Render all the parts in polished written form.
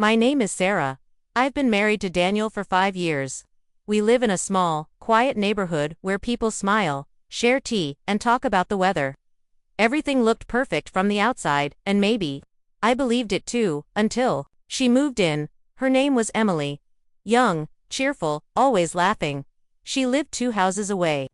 My name is Sarah. I've been married to Daniel for 5 years. We live in a small, quiet neighborhood where people smile, share tea, and talk about the weather. Everything looked perfect from the outside, and maybe I believed it too, until she moved in. Her name was Emily. Young, cheerful, always laughing. She lived 2 houses away.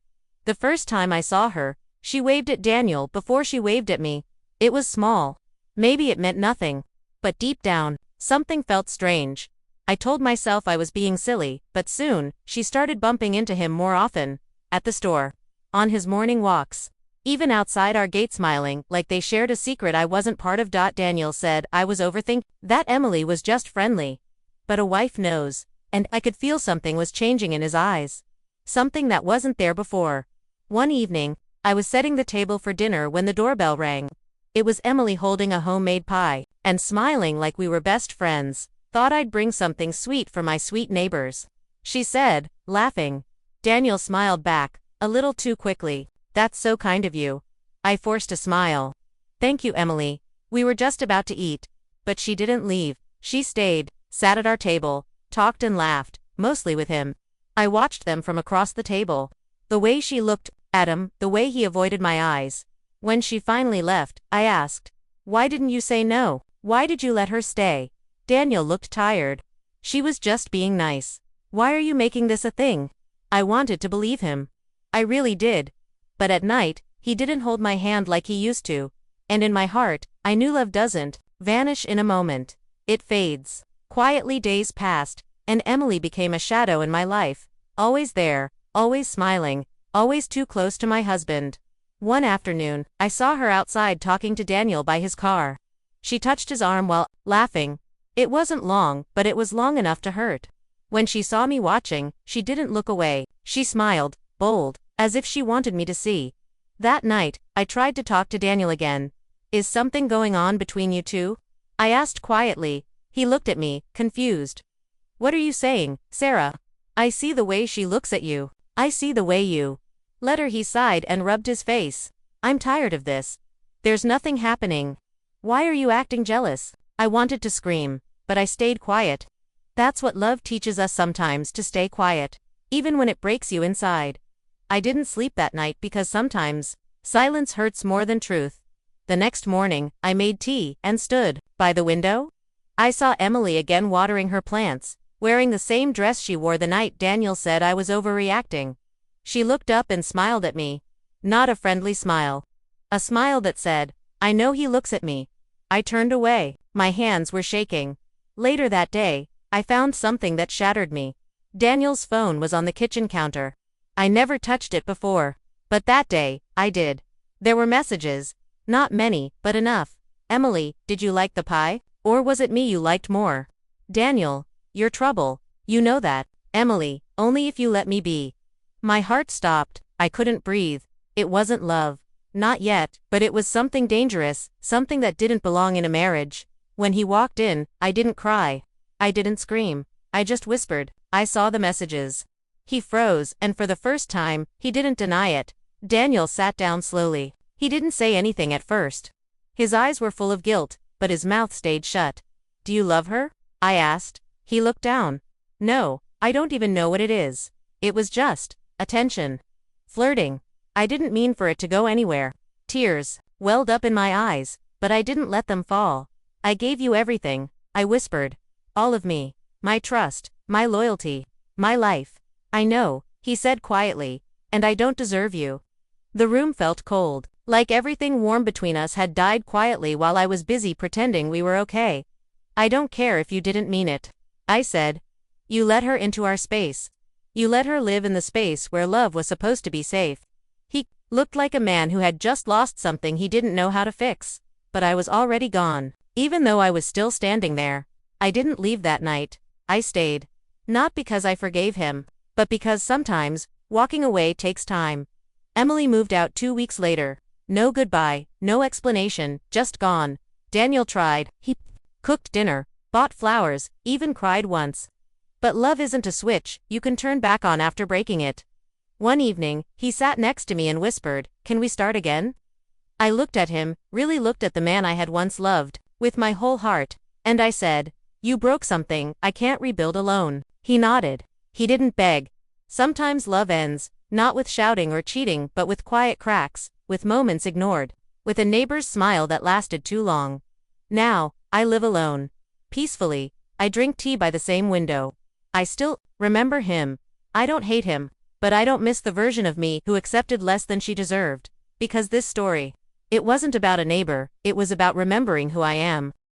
The first time I saw her, she waved at Daniel before she waved at me. It was small. Maybe it meant nothing. But deep down, something felt strange. I told myself I was being silly, but soon, she started bumping into him more often. At the store. On his morning walks. Even outside our gate, smiling like they shared a secret I wasn't part of. Daniel said I was overthinking, that Emily was just friendly. But a wife knows. And I could feel something was changing in his eyes. Something that wasn't there before. One evening, I was setting the table for dinner when the doorbell rang. It was Emily holding a homemade pie, and smiling like we were best friends. Thought I'd bring something sweet for my sweet neighbors, she said, laughing. Daniel smiled back, a little too quickly. That's so kind of you. I forced a smile. Thank you, Emily. We were just about to eat. But she didn't leave. She stayed, sat at our table, talked and laughed, mostly with him. I watched them from across the table. The way she looked at him, the way he avoided my eyes. When she finally left, I asked, why didn't you say no? Why did you let her stay? Daniel looked tired. She was just being nice. Why are you making this a thing? I wanted to believe him. I really did. But at night, he didn't hold my hand like he used to. And in my heart, I knew love doesn't vanish in a moment. It fades. Quietly days passed, and Emily became a shadow in my life. Always there, always smiling, always too close to my husband. One afternoon, I saw her outside talking to Daniel by his car. She touched his arm while laughing. It wasn't long, but it was long enough to hurt. When she saw me watching, she didn't look away. She smiled, bold, as if she wanted me to see. That night, I tried to talk to Daniel again. Is something going on between you two? I asked quietly. He looked at me, confused. What are you saying, Sarah? I see the way she looks at you. I see the way you let her. He sighed and rubbed his face. I'm tired of this. There's nothing happening. Why are you acting jealous? I wanted to scream, but I stayed quiet. That's what love teaches us sometimes, to stay quiet, even when it breaks you inside. I didn't sleep that night because sometimes silence hurts more than truth. The next morning, I made tea and stood by the window. I saw Emily again watering her plants, wearing the same dress she wore the night Daniel said I was overreacting. She looked up and smiled at me. Not a friendly smile. A smile that said, I know he looks at me. I turned away. My hands were shaking. Later that day, I found something that shattered me. Daniel's phone was on the kitchen counter. I never touched it before. But that day, I did. There were messages. Not many, but enough. Emily, did you like the pie? Or was it me you liked more? Daniel, you're trouble. You know that. Emily, only if you let me be. My heart stopped. I couldn't breathe. It wasn't love. Not yet, but it was something dangerous, something that didn't belong in a marriage. When he walked in, I didn't cry. I didn't scream. I just whispered, I saw the messages. He froze, and for the first time, he didn't deny it. Daniel sat down slowly. He didn't say anything at first. His eyes were full of guilt, but his mouth stayed shut. Do you love her? I asked. He looked down. No, I don't even know what it is. It was just attention. Flirting. I didn't mean for it to go anywhere. Tears welled up in my eyes, but I didn't let them fall. I gave you everything, I whispered. All of me. My trust, my loyalty, my life. I know, he said quietly, and I don't deserve you. The room felt cold, like everything warm between us had died quietly while I was busy pretending we were okay. I don't care if you didn't mean it, I said. You let her into our space. You let her live in the space where love was supposed to be safe. He looked like a man who had just lost something he didn't know how to fix. But I was already gone. Even though I was still standing there, I didn't leave that night. I stayed. Not because I forgave him, but because sometimes, walking away takes time. Emily moved out 2 weeks later. No goodbye, no explanation, just gone. Daniel tried. He cooked dinner, bought flowers, even cried once. But love isn't a switch you can turn back on after breaking it. One evening, he sat next to me and whispered, "Can we start again?" I looked at him, really looked at the man I had once loved, with my whole heart, and I said, You broke something, I can't rebuild alone. He nodded. He didn't beg. Sometimes love ends, not with shouting or cheating, but with quiet cracks, with moments ignored, with a neighbor's smile that lasted too long. Now, I live alone. Peacefully, I drink tea by the same window. I still remember him. I don't hate him, but I don't miss the version of me who accepted less than she deserved. Because this story, it wasn't about a neighbor, it was about remembering who I am.